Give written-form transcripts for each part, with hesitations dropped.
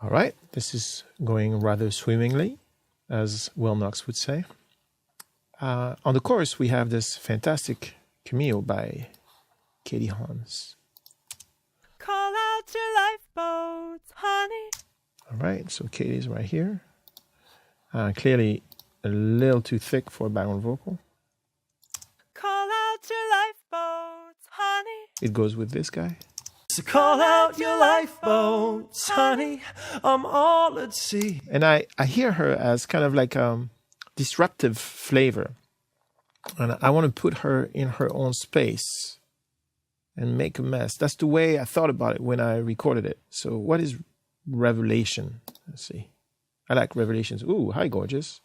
All right, this is going rather swimmingly, as Will Knox would say. On the chorus, we have this fantastic cameo by Katie Hans. Call out your lifeboats, honey. All right, so Katie's right here. Clearly a little too thick for a background vocal. Call out your lifeboats, honey. It goes with this guy. So call out your lifeboats, honey. I'm all at sea. And I hear her as kind of like disruptive flavor. And I want to put her in her own space and make a mess. That's the way I thought about it when I recorded it. So what is Revelation? Let's see. I like Revelations. Ooh, hi, gorgeous.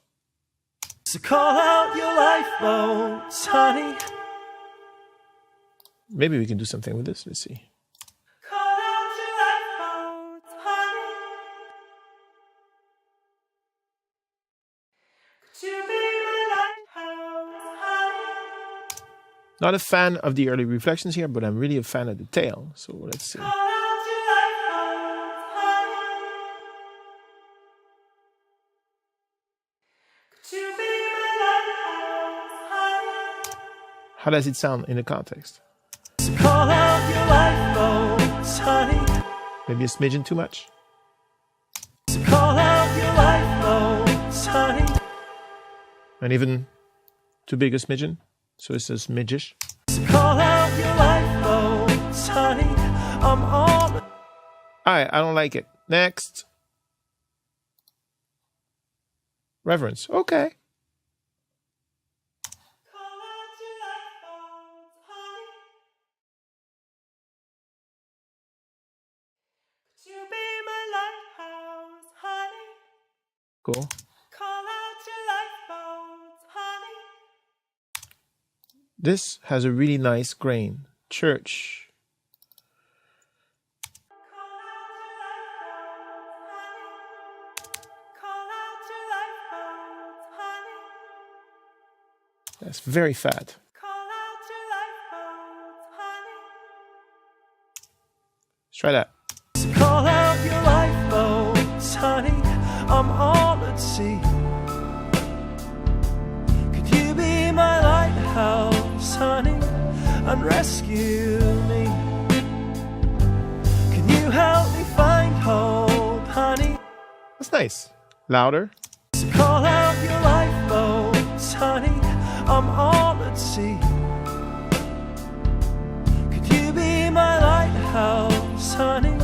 So call out your lifeboats, honey. Maybe we can do something with this. Let's see. Call out your lifeboats, honey. Could you be my lighthouse, honey? Not a fan of the early reflections here, but I'm really a fan of the tail. So let's see. Call out your lifeboats, honey. Could you be my lighthouse, honey? How does it sound in the context? So call out your lifeboats, honey. Maybe a smidgen too much? So call out your lifeboats, honey. And even too big a smidgen? So it's a smidgish? So call out your lifeboats, honey. I'm all... All right, I don't like it. Next. Reverence. Okay. Call out your lifeboats, honey. Could you be my lighthouse, honey? Cool. Call out your lifeboats, honey. This has a really nice grain. Church. Call out your lifeboats, honey. Call out your lifeboats, honey. That's very fat. Call out your lifeboats, honey. Let's try that. So call out your lifeboats, honey. I'm all at sea. Could you be my lighthouse, honey, and rescue me? Can you help me find hope, honey? That's nice. Louder. So call out your lifeboats, honey. I'm all at sea. Could you be my lighthouse, honey?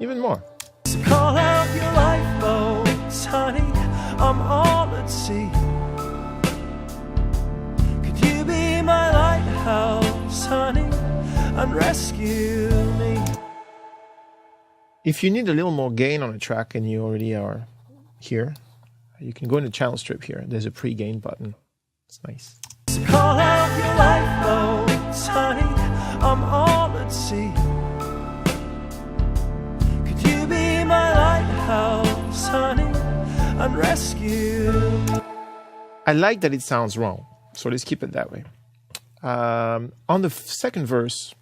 Even more. So call out your lifeboats, honey. I'm all at sea. Could you be my lighthouse, honey, and rescue me? If you need a little more gain on a track and you already are here, you can go into channel strip here. There's a pre-gain button. It's nice. So call out your lifeboats, honey. I'm all at sea. Could you be my lighthouse, honey, and rescue me? I like that it sounds wrong. So let's keep it that way. On the second verse,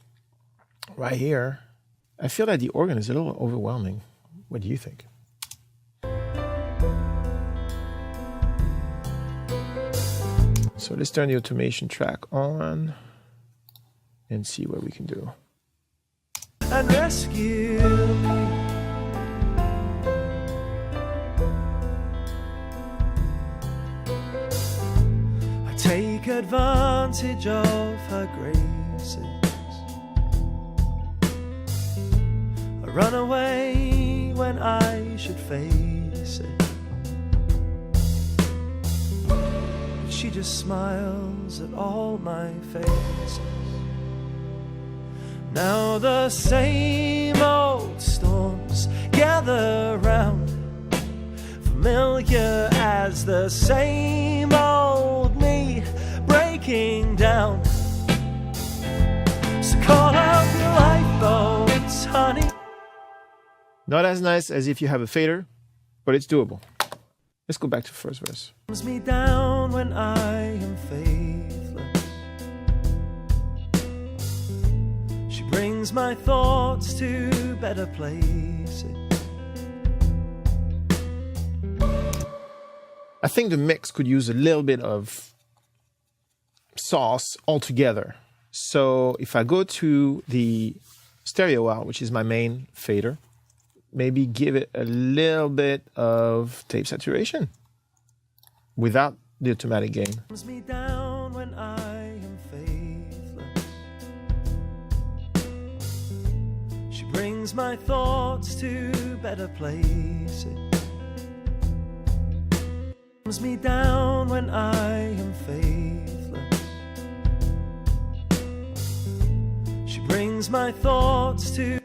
right here, I feel that the organ is a little overwhelming. What do you think? So let's turn the automation track on and see what we can do. And rescue me. I take advantage of her graces. I run away when I should face it. But she just smiles at all my faces. Now the same old storms gather round, familiar as the same old me breaking down. So call out your lifeboats, honey. Not as nice as if you have a fader, but it's doable. Let's go back to the first verse. Calms me down when I am faithless. She brings my thoughts to better places. I think the mix could use a little bit of sauce altogether. So if I go to the stereo out, which is my main fader, maybe give it a little bit of tape saturation without the automatic gain. Me down when I am faithless. She brings my thoughts to better places. Me down when I am faithless. She brings my thoughts to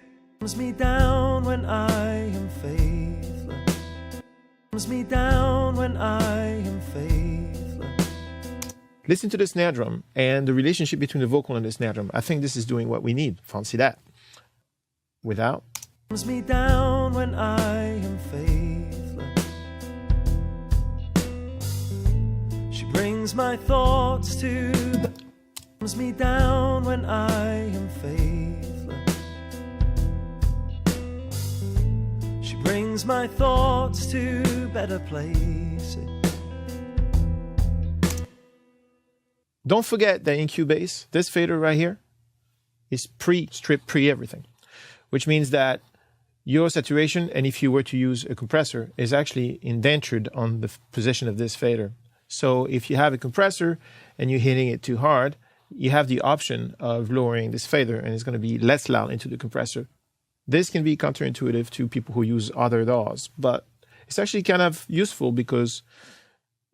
me down when I am faithless. Me down when I am faithless. Listen to the snare drum and the relationship between the vocal and the snare drum. I think this is doing what we need. Fancy that. Without. Me down when I am faithless. She brings my thoughts to me down when I am faithless. She brings my thoughts to better places. Don't forget that in Cubase, this fader right here is pre-strip, pre-everything, which means that your saturation, and if you were to use a compressor, is actually indentured on the position of this fader. So if you have a compressor and you're hitting it too hard, you have the option of lowering this fader and it's going to be less loud into the compressor. This can be counterintuitive to people who use other DAWs, but it's actually kind of useful because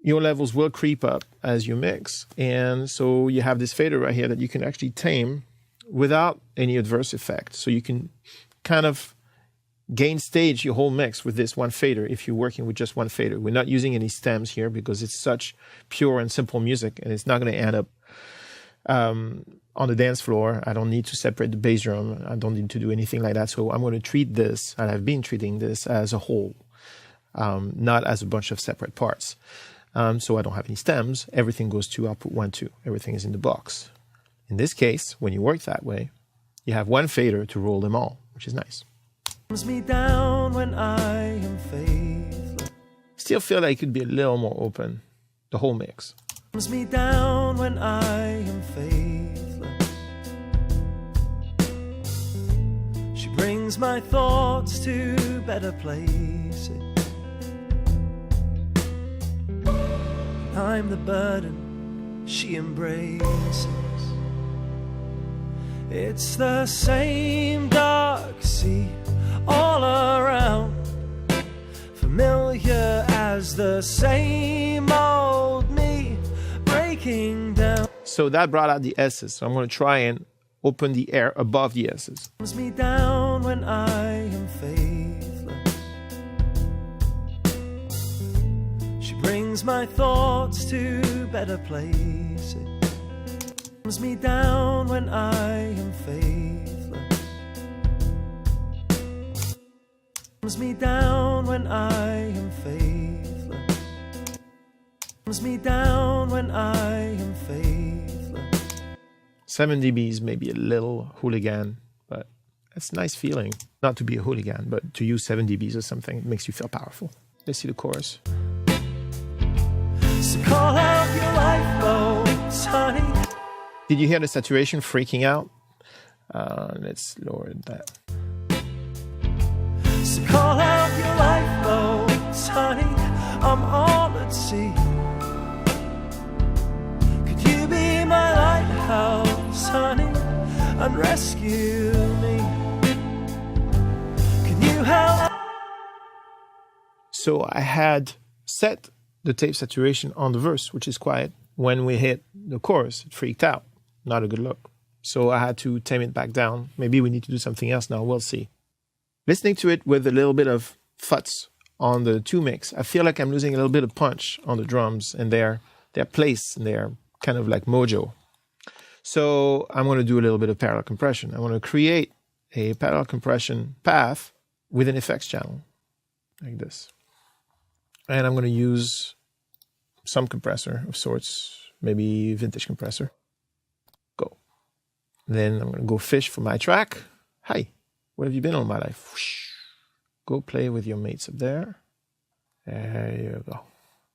your levels will creep up as you mix. And so you have this fader right here that you can actually tame without any adverse effect. So you can kind of gain stage your whole mix with this one fader if you're working with just one fader. We're not using any stems here because it's such pure and simple music and it's not going to end up on the dance floor. I don't need to separate the bass drum. I don't need to do anything like that. So I'm going to treat this, and I've been treating this as a whole, not as a bunch of separate parts. So I don't have any stems. Everything goes to output 1, 2. Everything is in the box. In this case, when you work that way, you have one fader to roll them all, which is nice. Me down when I am faithless. Still feel like it could be a little more open, the whole mix. Me down when I am faithless. She brings my thoughts to better places. I'm the burden she embraces. It's the same dark sea all around, familiar as the same old me breaking down. So that brought out the S's. So I'm going to try and open the air above the S's. Me down when I am faithless. She brings my thoughts to better places. Me down when I am faithless. Me down when I am faithless. Me down when I am faithless. 7 dBs may be a little hooligan, but it's a nice feeling. Not to be a hooligan, but to use 7 dBs or something, it makes you feel powerful. Let's see the chorus. So call out your lifeboats, honey. Did you hear the saturation freaking out? Let's lower that. So call out your lifeboats, honey. I'm all at sea. Could you be my lighthouse, honey, and rescue me? Can you help? So I had set the tape saturation on the verse, which is quiet. When we hit the chorus, it freaked out. Not a good look. So I had to tame it back down. Maybe we need to do something else now. We'll see. Listening to it with a little bit of futz on the 2 mix, I feel like I'm losing a little bit of punch on the drums and their place and their kind of like mojo. So I'm going to do a little bit of parallel compression. I want to create a parallel compression path with an effects channel like this. And I'm going to use some compressor of sorts, maybe vintage compressor. Go. Then I'm going to go fish for my track. Hi, where have you been all my life? Whoosh. Go play with your mates up there. There you go.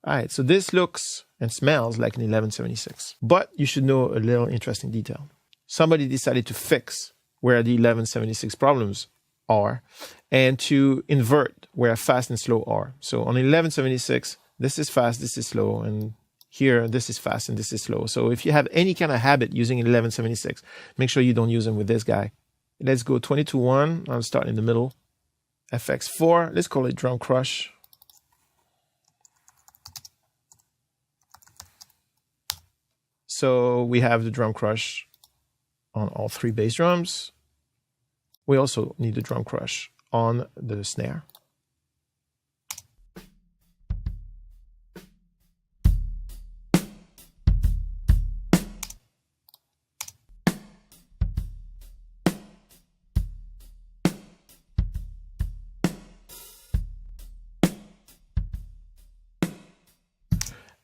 All right, so this looks and smells like an 1176. But you should know a little interesting detail. Somebody decided to fix where the 1176 problems are and to invert where fast and slow are. So on 1176, this is fast, this is slow, and here this is fast and this is slow. So if you have any kind of habit using 1176, make sure you don't use them with this guy. Let's go 22-1. I'll start in the middle. FX4, let's call it Drum Crush. So we have the Drum Crush on all three bass drums. We also need the Drum Crush on the snare.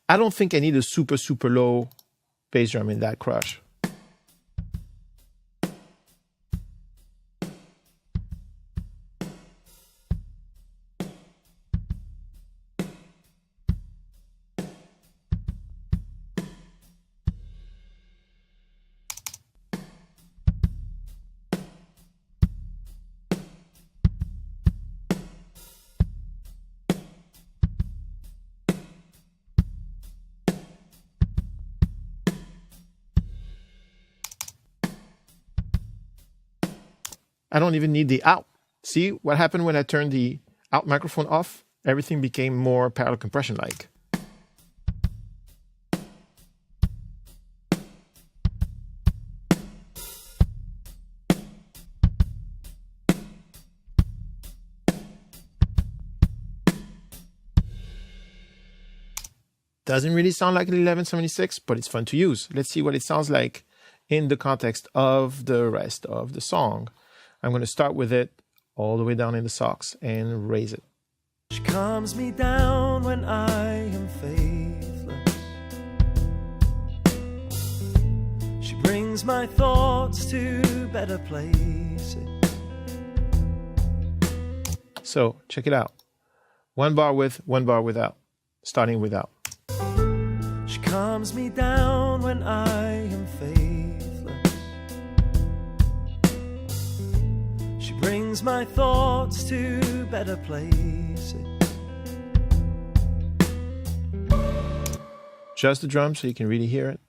I don't think I need a super, super low bass drum in that crush. I don't even need the out. See what happened when I turned the out microphone off? Everything became more parallel compression-like. Doesn't really sound like an 1176, but it's fun to use. Let's see what it sounds like in the context of the rest of the song. I'm going to start with it all the way down in the socks and raise it. She calms me down when I am faithless. She brings my thoughts to better places. So check it out. One bar with, one bar without. Starting without. She calms me down when I am faithless. She brings my thoughts to better places. Just the drum so you can really hear it.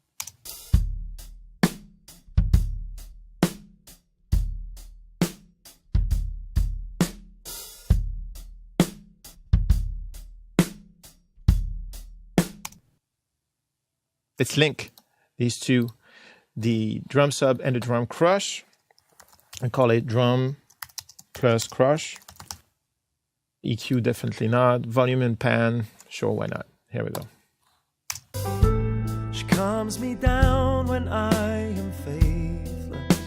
Let's link these two, the drum sub and the drum crush, and call it drum plus crush. EQ definitely not. Volume and pan, sure, why not? Here we go. She calms me down when I am faithless.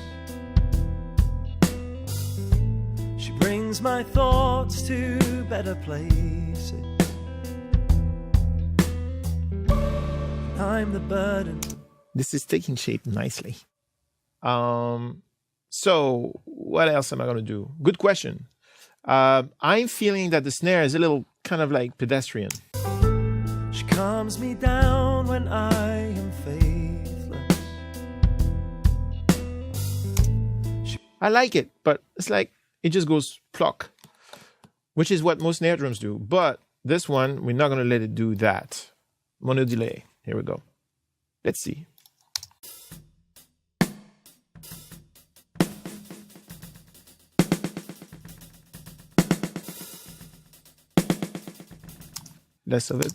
She brings my thoughts to better places. I'm the burden. This is taking shape nicely. So what else am I going to do? Good question. I'm feeling that the snare is a little kind of like pedestrian. She calms me down when I am faithless. I like it, but it's like it just goes pluck, which is what most snare drums do. But this one, we're not going to let it do that. Mono delay. Here we go. Let's see. Less of it.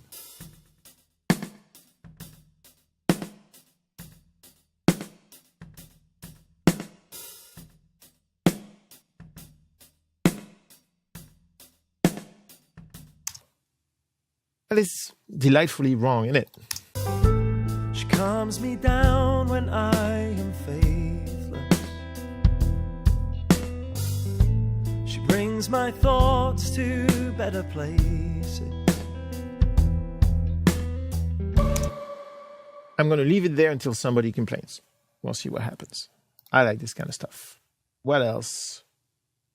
That is delightfully wrong, isn't it? She calms me down when I am faithless. She brings my thoughts to better places. I'm going to leave it there until somebody complains. We'll see what happens. I like this kind of stuff. What else?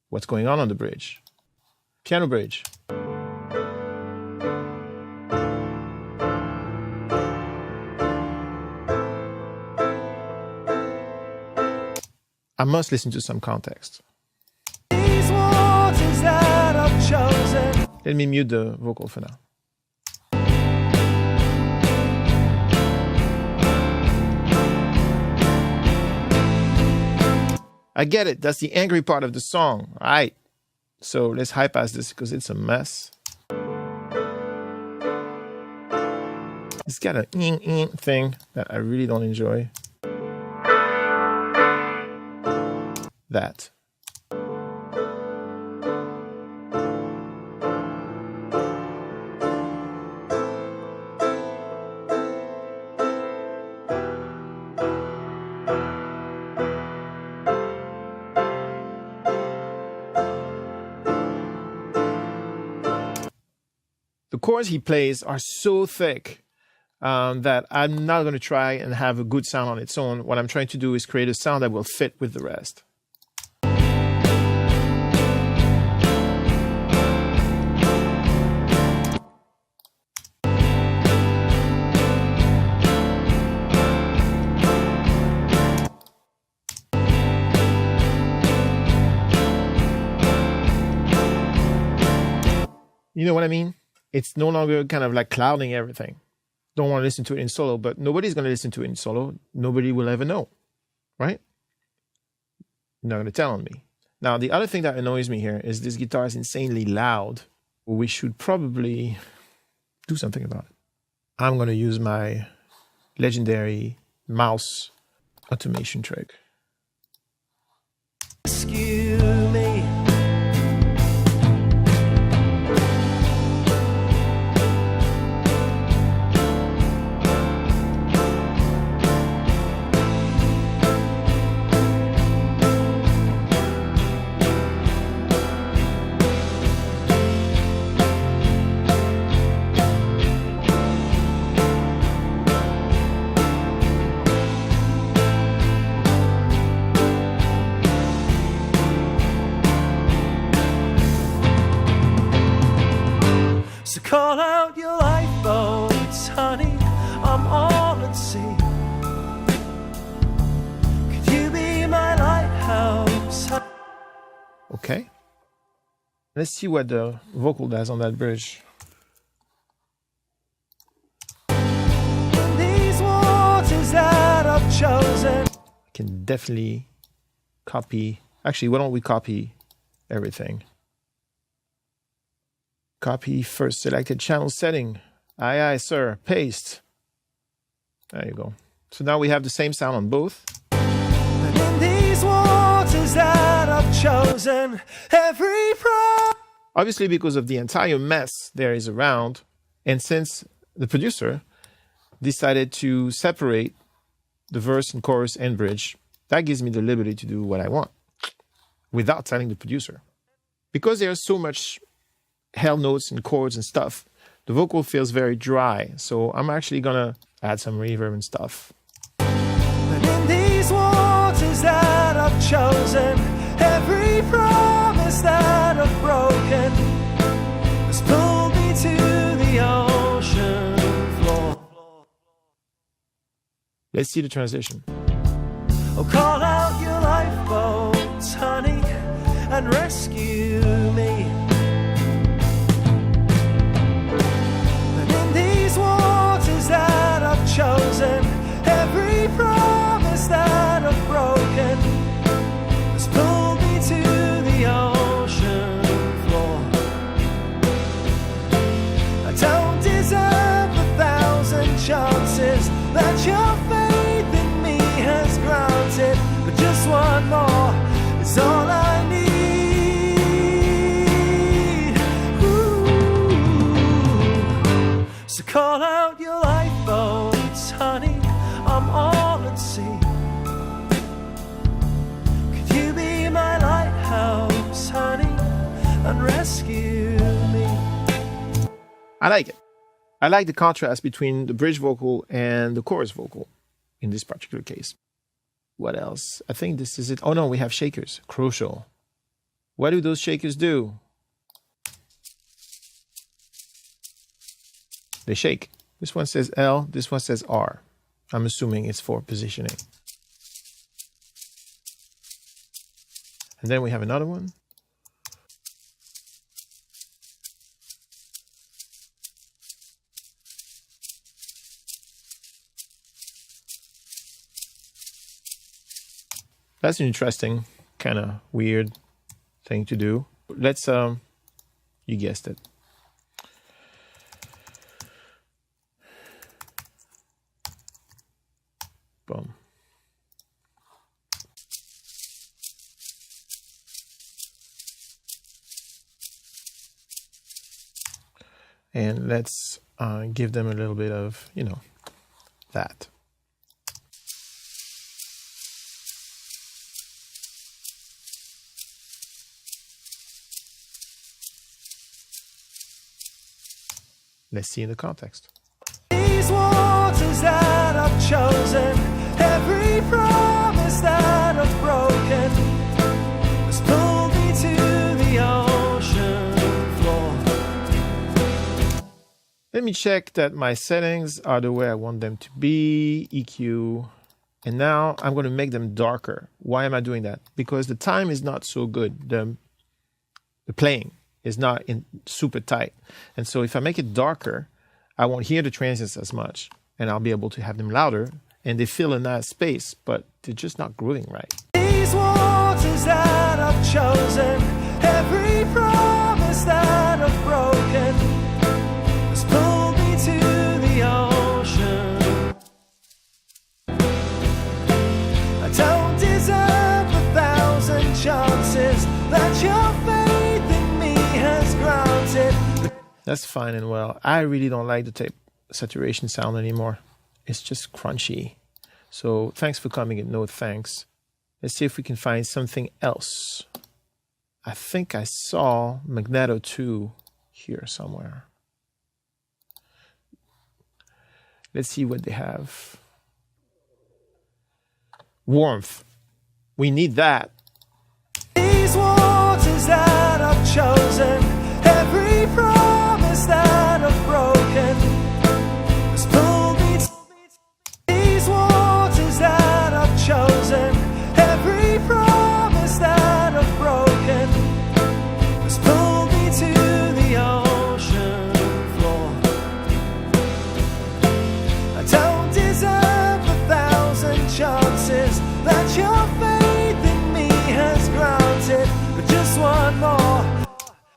What's going on the bridge? Piano bridge. I must listen to some context. These waters that I've chosen. Let me mute the vocal for now. I get it. That's the angry part of the song. All right. So let's high pass this because it's a mess. It's got an thing that I really don't enjoy. That. The chords he plays are so thick that I'm not going to try and have a good sound on its own. What I'm trying to do is create a sound that will fit with the rest. You know what I mean? It's no longer kind of like clouding everything. Don't want to listen to it in solo, but nobody's going to listen to it in solo. Nobody will ever know, right? You're not going to tell on me. Now, the other thing that annoys me here is this guitar is insanely loud. We should probably do something about it. I'm going to use my legendary mouse automation trick. Rescue me. So call out your lifeboats, honey, I'm all at sea. Could you be my lighthouse? Okay. Let's see what the vocal does on that bridge. These waters that I've chosen. I can definitely copy. Actually, why don't we copy everything? Copy first selected channel setting. Aye, aye, sir. Paste. There you go. So now we have the same sound on both. And in these waters that I've chosen, every Obviously, because of the entire mess there is around, and since the producer decided to separate the verse and chorus and bridge, that gives me the liberty to do what I want without telling the producer. Because there's so much hell notes and chords and stuff, the vocal feels very dry. So I'm actually gonna add some reverb and stuff. And in these waters that I've chosen, every promise that I've broken has pulled me to the ocean floor. Let's see the transition. Oh, call out your lifeboats, honey, and rescue me. Waters that I've chosen, every promise that I've broken has pulled me to the ocean floor. I don't deserve 1,000 chances that your faith in me has granted, but just one more is all I need. So call out your lifeboats, honey, I'm all at sea. Could you be my lighthouse, honey, and rescue me? I like it. I like the contrast between the bridge vocal and the chorus vocal in this particular case. What else? I think this is it. Oh no, we have shakers. Crucial. What do those shakers do? They shake. This one says L, this one says R. I'm assuming it's for positioning. And then we have another one. That's an interesting, kind of weird thing to do. Let's, you guessed it. Boom. And let's give them a little bit of, you know, that. Let's see in the context. These waters that I've chosen, every promise that I've broken, has pulled me to the ocean floor. Let me check that my settings are the way I want them to be, EQ. And now I'm going to make them darker. Why am I doing that? Because the time is not so good. The playing is not in super tight. And so if I make it darker, I won't hear the transients as much. And I'll be able to have them louder. And they fill in that space, but they're just not grooving right. These waters that I've chosen, every promise that I've broken, has pulled me to the ocean. I don't deserve 1,000 chances that your faith in me has granted. That's fine and well. I really don't like the tape saturation sound anymore. It's just crunchy. So thanks for coming and no thanks. Let's see if we can find something else. I think I saw Magneto 2 here somewhere. Let's see what they have. Warmth. We need that. These waters that I've chosen, every promise that I've broken, has pulled me to these waters that I've chosen, every promise that I've broken, has pulled me to the ocean floor. I don't deserve 1,000 chances that your faith in me has granted, but just one more.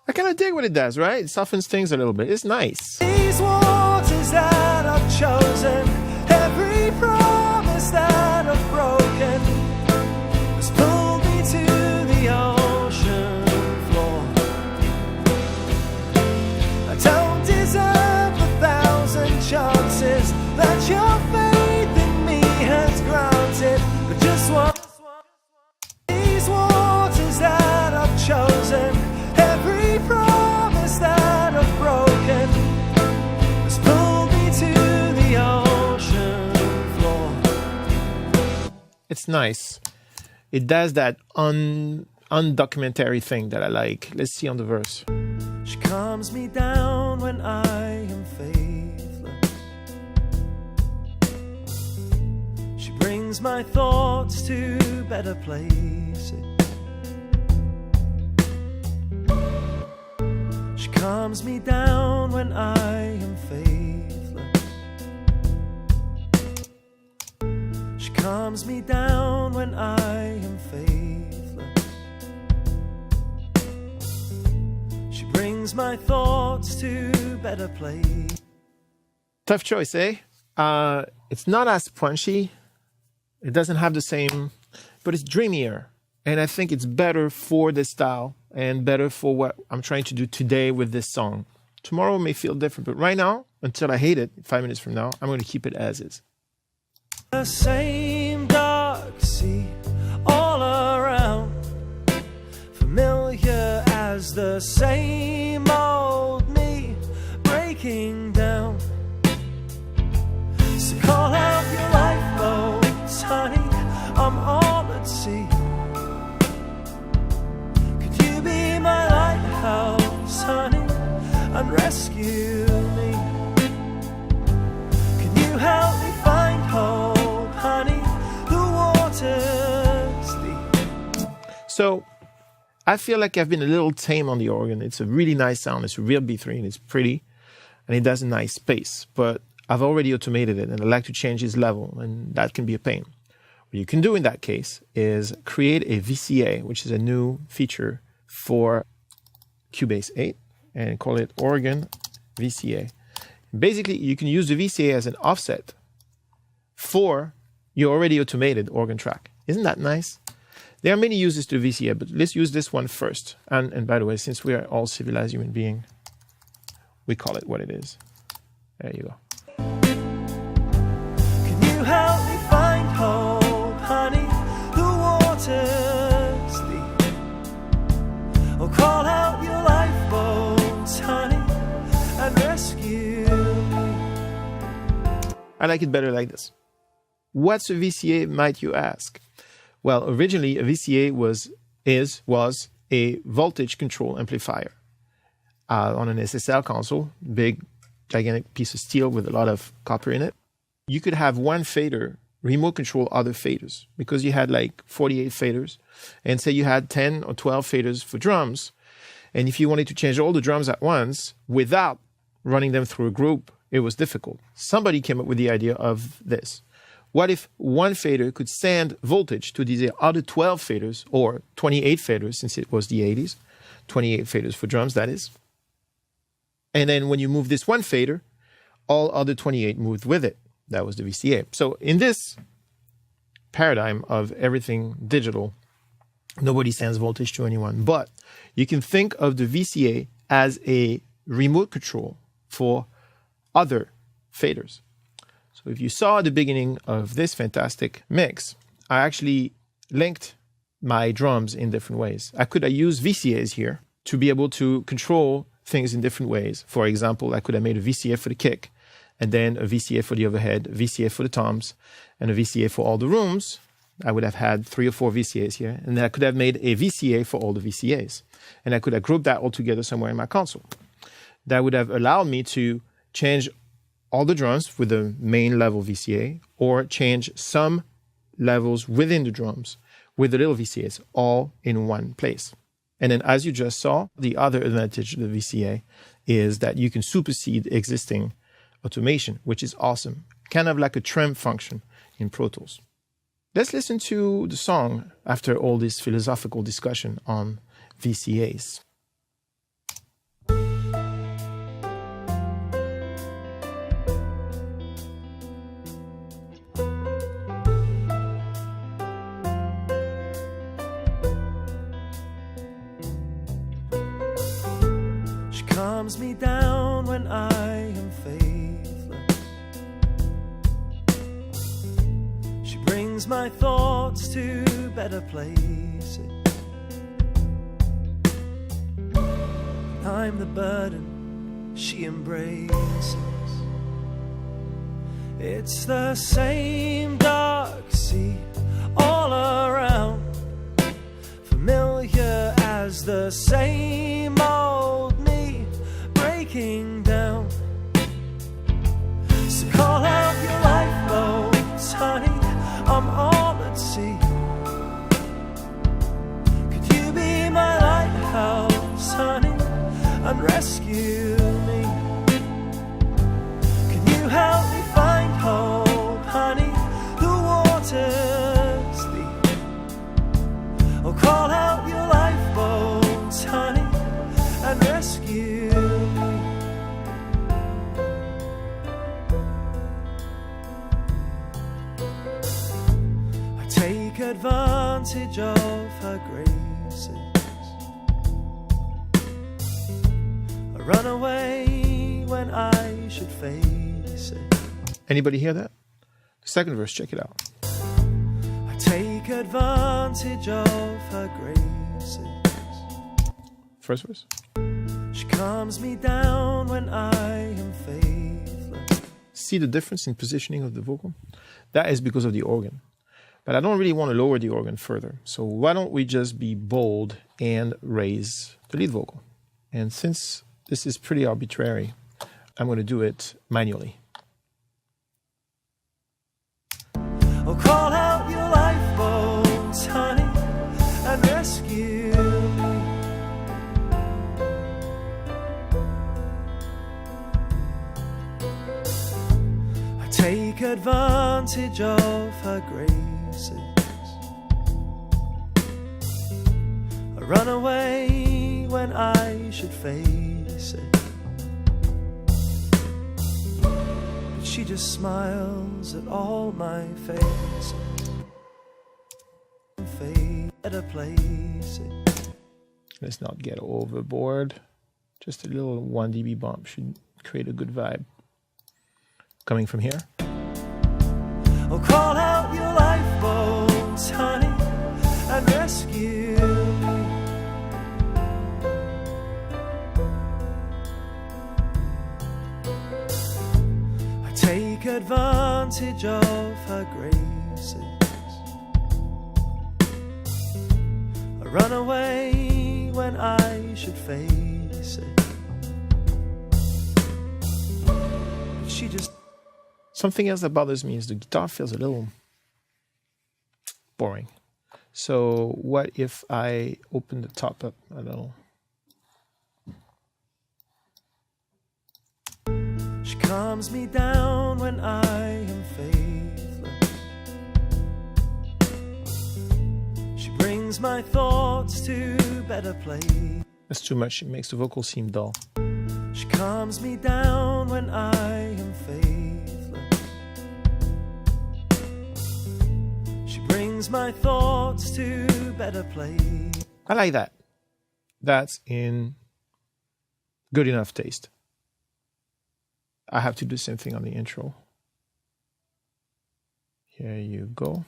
I kind of dig what it does, right? It softens things a little bit. It's nice. These waters that I've chosen, every promise that I've broken, has pulled me to the ocean floor. I don't deserve 1,000 chances that your faith in me has granted, but just one. These waters that I've chosen, every promise that I've broken, has pulled me to the ocean floor. It's nice. It does that undocumentary thing that I like. Let's see on the verse. She calms me down when I am faithless. She brings my thoughts to better places. She calms me down when I am faithless. She calms me down when I am faithless. She brings my thoughts to better place. Tough choice, eh? It's not as punchy. It doesn't have the same, but it's dreamier. And I think it's better for this style and better for what I'm trying to do today with this song. Tomorrow may feel different, but right now, until I hate it, 5 minutes from now, I'm going to keep it as is. The same dark sea all around, familiar as the same old me breaking down. So call out your lifeboats, honey, I'm all at sea. Could you be my lighthouse, honey, and rescue me? Can you help me find hope, honey? The water's deep. So I feel like I've been a little tame on the organ. It's a really nice sound. It's a real B3 and it's pretty and it does a nice space, but I've already automated it and I like to change its level, and that can be a pain. What you can do in that case is create a VCA, which is a new feature for Cubase 8, and call it organ VCA. Basically, you can use the VCA as an offset for your already automated organ track. Isn't that nice? There are many uses to VCA, but let's use this one first. And by the way, since we are all civilized human beings, we call it what it is. There you go. Can you help me find hope, honey? The water's deep. Oh, call out your lifeboats, honey, and rescue me. I like it better like this. What's a VCA, might you ask? Well, originally a VCA was a voltage control amplifier on an SSL console, big, gigantic piece of steel with a lot of copper in it. You could have one fader remote control other faders because you had like 48 faders, and say you had 10 or 12 faders for drums. And if you wanted to change all the drums at once without running them through a group, it was difficult. Somebody came up with the idea of this. What if one fader could send voltage to these other 12 faders, or 28 faders, since it was the 80s, 28 faders for drums, that is. And then when you move this one fader, all other 28 moved with it. That was the VCA. So in this paradigm of everything digital, nobody sends voltage to anyone. But you can think of the VCA as a remote control for other faders. So if you saw at the beginning of this fantastic mix, I actually linked my drums in different ways. I could have used VCAs here to be able to control things in different ways. For example, I could have made a VCA for the kick, and then a VCA for the overhead, a VCA for the toms, and a VCA for all the rooms. I would have had 3 or 4 VCAs here, and then I could have made a VCA for all the VCAs. And I could have grouped that all together somewhere in my console. That would have allowed me to change all the drums with the main level VCA, or change some levels within the drums with the little VCAs, all in one place. And then, as you just saw, the other advantage of the VCA is that you can supersede existing automation, which is awesome. Kind of like a trim function in Pro Tools. Let's listen to the song after all this philosophical discussion on VCAs. Calms me down when I am faithless. She brings my thoughts to better places. I'm the burden she embraces. It's the same dark sea all around, familiar as the same old me breaking down. So call out your lifeboats, honey, I'm all at sea. Could you be my lighthouse, honey, and rescue me? Can you help me find hope, honey? The water's deep. Oh, call out your lifeboats, honey, and rescue me. I take advantage of her graces. I run away when I should face it. Anybody hear that? The second verse, check it out. I take advantage of her graces. First verse. She calms me down when I am faithless. See the difference in positioning of the vocal? That is because of the organ. But I don't really want to lower the organ further. So why don't we just be bold and raise the lead vocal? And since this is pretty arbitrary, I'm going to do it manually. Oh, call out your lifeboats, honey, and rescue me. take advantage of her graces. I run away when I should face it. But she just smiles at all my faces. Better place it. Let's not get overboard. Just a little 1 dB bump should create a good vibe. Coming from here. Oh, call out your lifeboats, honey, and rescue me. I take advantage of her graces. I run away when I should face it. But she just... Something else that bothers me is the guitar feels a little boring. So what if I open the top up a little? She calms me down when I am faithless. She brings my thoughts to better place. That's too much. It makes the vocal seem dull. She calms me down when I am faithless. She brings my thoughts to better place. I like that. That's in good enough taste. I have to do the same thing on the intro. Here you go.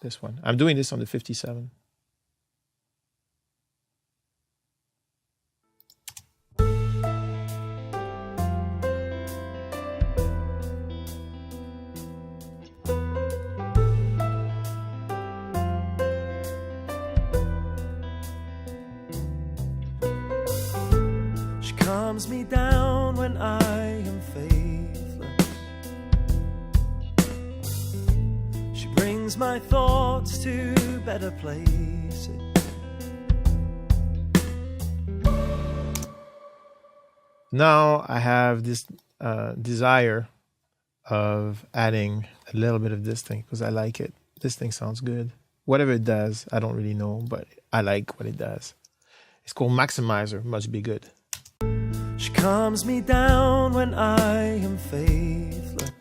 This one. I'm doing this on the 57. She calms me down when I am faithless. She brings my thoughts to better places. Now I have this desire of adding a little bit of this thing because I like it. This thing sounds good. Whatever it does, I don't really know, but I like what it does. It's called Maximizer. Must be good. She calms me down when I am faithless.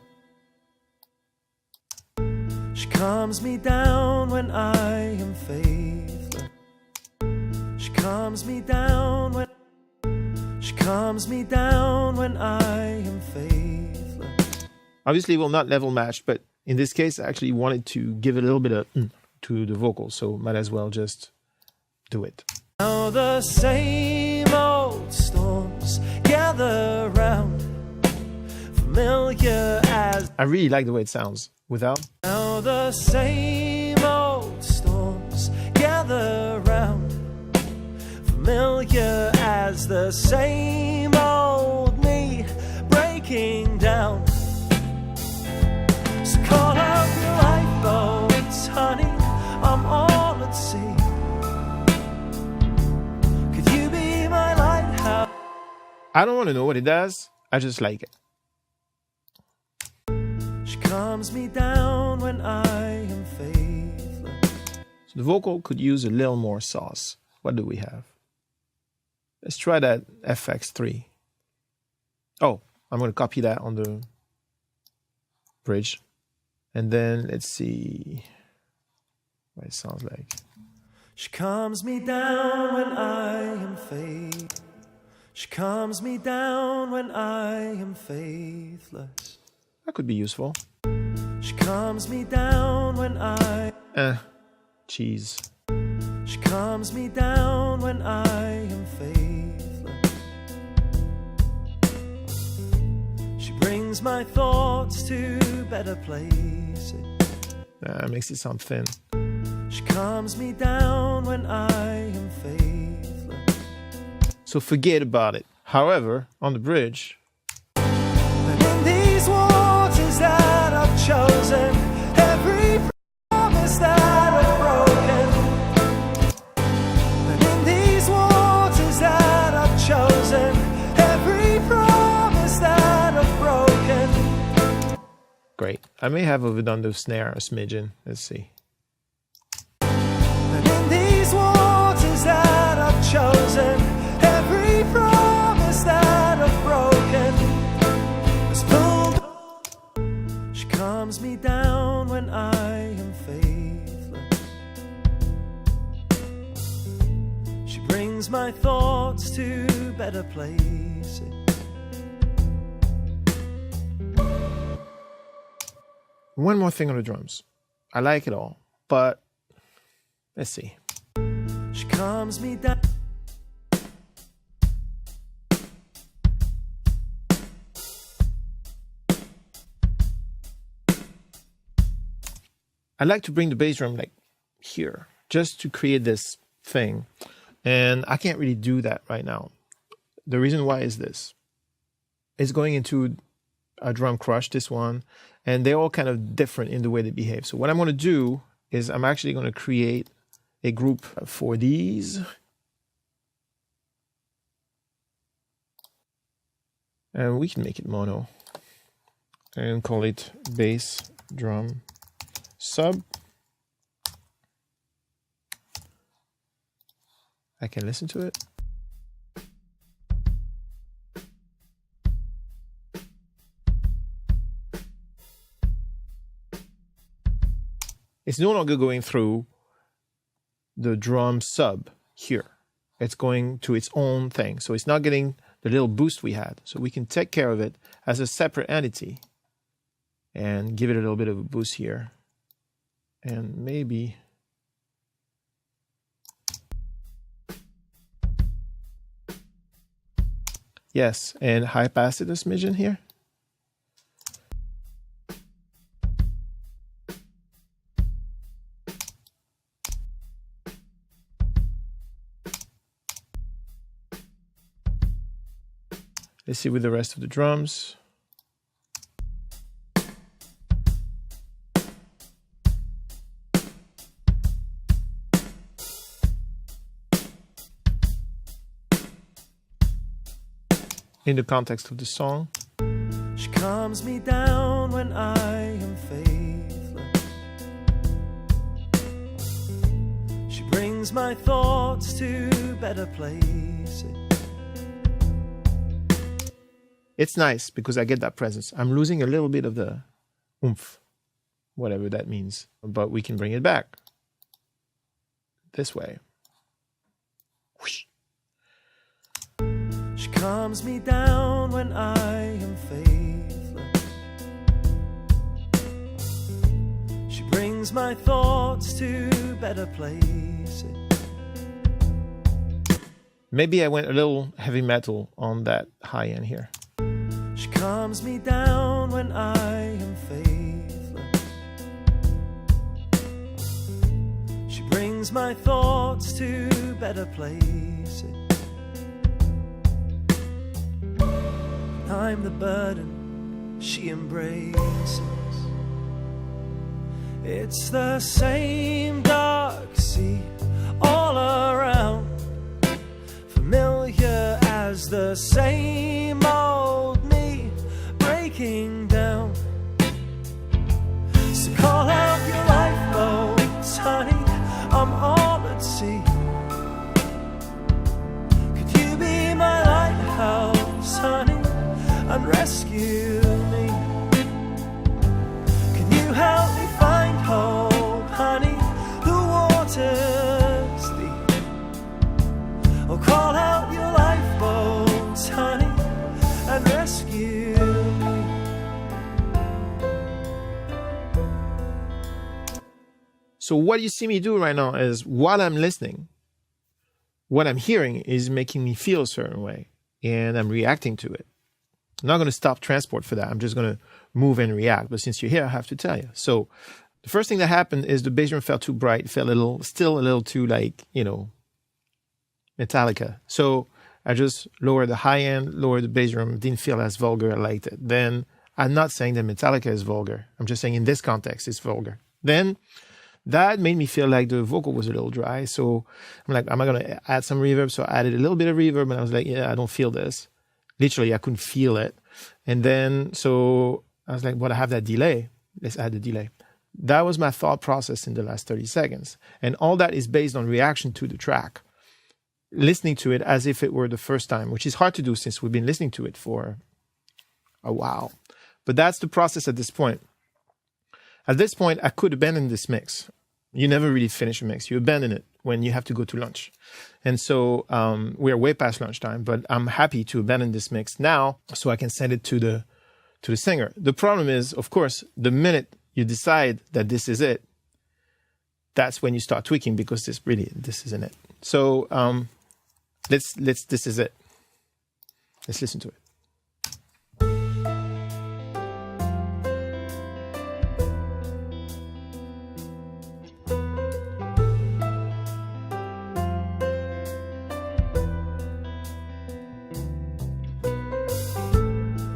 She calms me down when I am faithless. She calms me down when... She calms me down when I am faithless. Obviously, we'll not level match, but in this case, I actually wanted to give a little bit of to the vocal, so might as well just do it. Now the same old storms gather round, familiar as... I really like the way it sounds without. Now the same old storms gather round, familiar as the same old me breaking down. So call out your lifeboats, honey, I'm all at sea. Could you be my lighthouse? I don't want to know what it does. I just like it. She calms me down when I am faithless. So the vocal could use a little more sauce. What do we have? Let's try that FX3. Oh, I'm going to copy that on the bridge. And then let's see what it sounds like. She calms me down when I am faithless. She calms me down when I am faithless. That could be useful. She calms me down when I... Cheese. She calms me down when I am faithless. She brings my thoughts to better places. Makes it sound thin. She calms me down when I am faithless. So forget about it. However, on the bridge... And in these waters that I've chosen, every promise that I've broken. And in these waters that I've chosen, every promise that I've broken. great. I may have overdone the snare a smidgen. Let's see. And in these waters that I've chosen, every promise that I've broken has pulled. She calms me down when I am faithless. She brings my thoughts to better places. One more thing on the drums. I like it all, but let's see. She calms me down. I like to bring the bass drum like here, just to create this thing. And I can't really do that right now. The reason why is this. It's going into a drum crush, this one, and they're all kind of different in the way they behave. So what I'm going to do is I'm actually going to create a group for these. And we can make it mono and call it bass drum sub. I can listen to it. It's no longer going through the drum sub here. It's going to its own thing. So it's not getting the little boost we had. So we can take care of it as a separate entity and give it a little bit of a boost here. And maybe yes, and high pass it a smidgen here. Let's see with the rest of the drums. In the context of the song. She calms me down when I am faithless. She brings my thoughts to better places. It's nice because I get that presence. I'm losing a little bit of the oomph, whatever that means, but we can bring it back this way. Whoosh. She calms me down when I am faithless. She brings my thoughts to better places. Maybe I went a little heavy metal on that high end here. She calms me down when I am faithless. She brings my thoughts to better places. I'm the burden she embraces. It's the same dark sea all around, familiar as the same old me breaking down. So call out your lifeboats, honey, I'm all at sea. Could you be my lighthouse, honey, and rescue me? Can you help me find hope, honey? The water's deep. Oh, call out your lifeboats, honey, and rescue me. So what you see me do right now is while I'm listening, what I'm hearing is making me feel a certain way and I'm reacting to it. I'm not going to stop transport for that. I'm just going to move and react. But since you're here, I have to tell you. So the first thing that happened is the bass drum felt too bright, felt still a little too Metallica. So I just lowered the high end, lowered the bass drum, didn't feel as vulgar. I liked it. Then I'm not saying that Metallica is vulgar. I'm just saying in this context, it's vulgar. Then that made me feel like the vocal was a little dry. So I'm like, am I going to add some reverb? So I added a little bit of reverb and I was like, yeah, I don't feel this. Literally, I couldn't feel it. And then, so I was like, but I have that delay. Let's add the delay. That was my thought process in the last 30 seconds. And all that is based on reaction to the track. Listening to it as if it were the first time, which is hard to do since we've been listening to it for a while. But that's the process at this point. At this point, I could abandon this mix. You never really finish a mix. You abandon it when you have to go to lunch. And so we're way past lunchtime, but I'm happy to abandon this mix now so I can send it to the singer. The problem is, of course, the minute you decide that this is it, that's when you start tweaking because this isn't it. So this is it. Let's listen to it.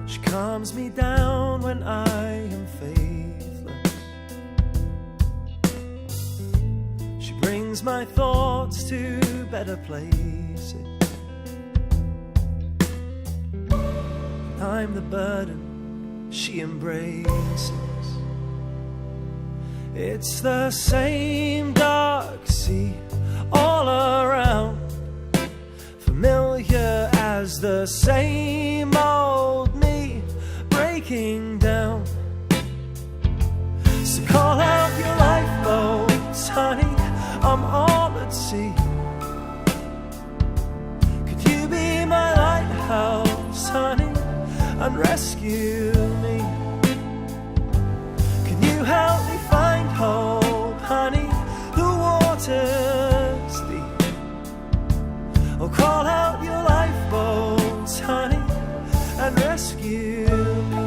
She calms me down when I am faithless. She brings my thoughts to better places. I'm the burden she embraces. It's the same dark sea all around, familiar as the same old me breaking down. So call out your lifeboats, honey, I'm all at sea. Could you be my lighthouse, honey, and rescue me? Can you help me find hope, honey? The water's deep. Oh, call out your lifeboats, honey, and rescue me.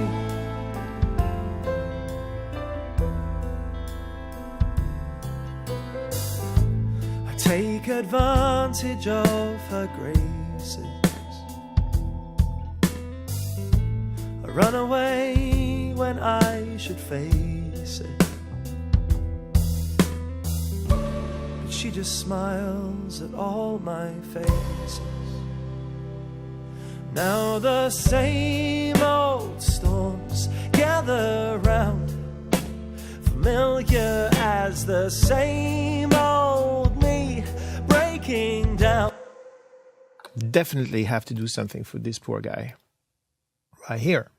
I take advantage of her graces. I run away when I should face it. But she just smiles at all my faces. Now the same old storms gather round, familiar as the same old me breaking down. Definitely have to do something for this poor guy. Right here.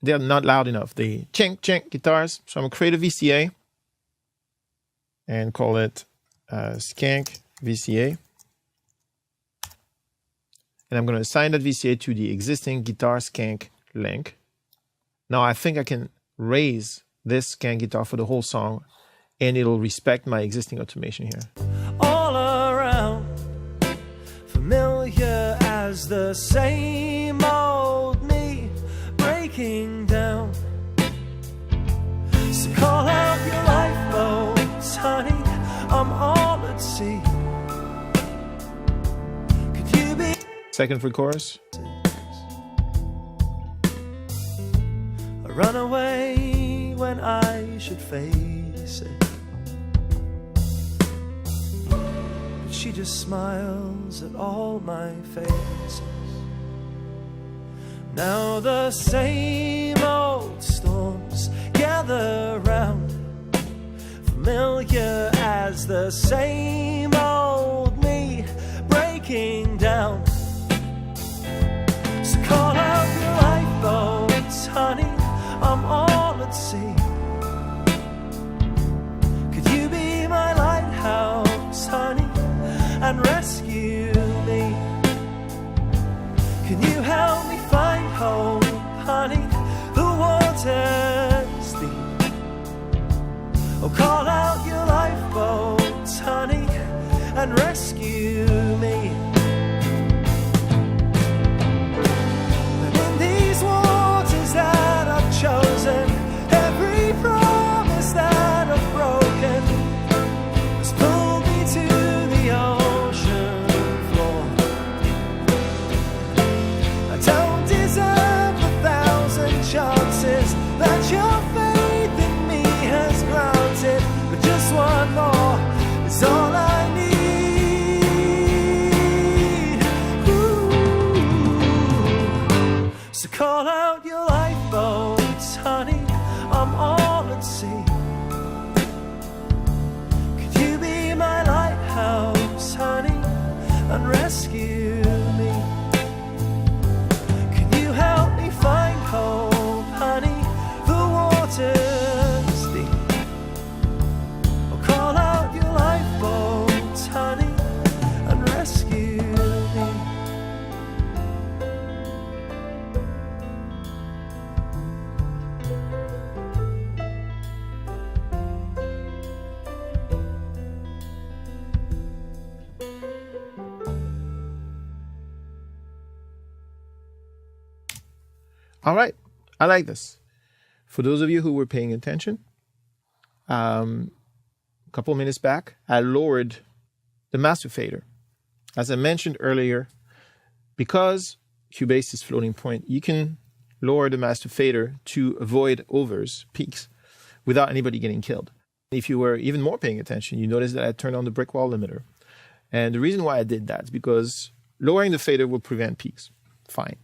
They're not loud enough. The chink, chink guitars. So I'm going to create a VCA and call it Skank VCA. And I'm going to assign that VCA to the existing guitar skank link. Now I think I can raise this skank guitar for the whole song and it'll respect my existing automation here. All around, familiar as the same old me breaking down. So call out your lifeboats, honey, I'm all at sea. Could you be Second for chorus. I run away when I should face it. But she just smiles at all my faces. Now the same old storms gather round, familiar as the same old me breaking down. So call out your lifeboats, honey, I'm all at sea. Could you be my lighthouse, honey, and rescue me? Can you help me find hope, honey? The water's deep. Oh, call out your lifeboats, honey, and rescue me. And in these waters that I've chosen, every promise that I've broken has pulled me to the ocean floor. I don't deserve the thousand chances that your faith in me has granted, but just one more is all I need. Ooh. So call out your lifeboats, honey, All right. I like this. For those of you who were paying attention, a couple of minutes back, I lowered the master fader. As I mentioned earlier, because Cubase is floating point, you can lower the master fader to avoid overs, peaks, without anybody getting killed. If you were even more paying attention, you notice that I turned on the brick wall limiter. And the reason why I did that is because lowering the fader will prevent peaks. Fine.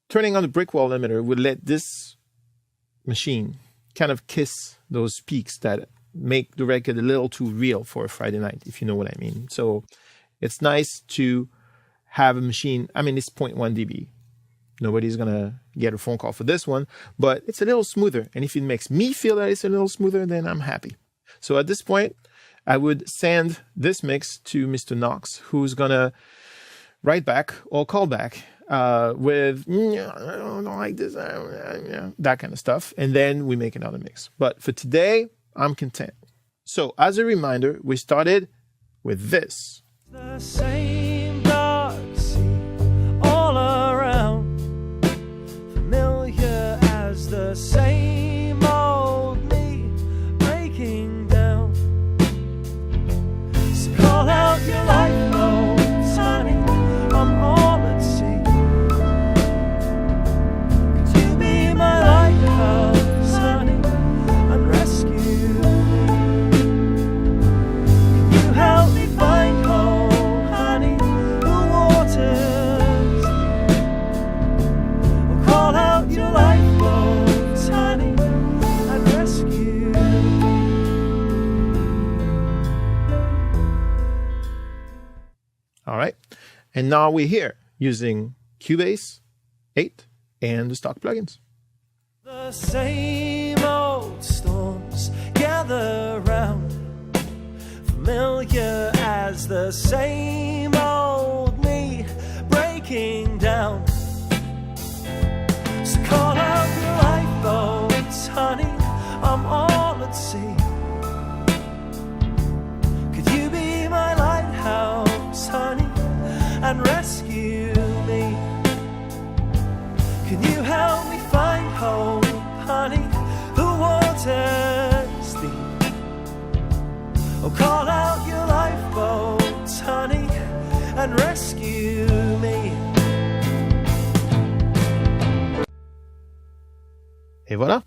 Turning on the brick wall limiter would let this machine kind of kiss those peaks that make the record a little too real for a Friday night, if you know what I mean. So it's nice to have a machine. I mean, it's 0.1 dB. Nobody's going to get a phone call for this one, but it's a little smoother. And if it makes me feel that it's a little smoother, then I'm happy. So at this point, I would send this mix to Mr. Knox, who's going to write back or call back with, I don't like this, that kind of stuff. And then we make another mix. But for today, I'm content. So as a reminder, we started with this. The same dark sea all around, familiar as the same old me breaking down. So call out your life notes, honey, I'm all at sea. Could you be my lighthouse, honey, and rescue me? Can you help me find home, honey, the waters? Or call out your lifeboats, honey, and rescue me. All right. And now we're here using Cubase 8 and the stock plugins. The same old storms gather round, familiar as the same old me breaking down. So call out your lifeboats, honey, I'm all at sea. Could you be my lighthouse, honey, and rescue me? Can you help me find hope, honey, the water's deep? Oh, call out your lifeboats, honey, and rescue me. Et voilà.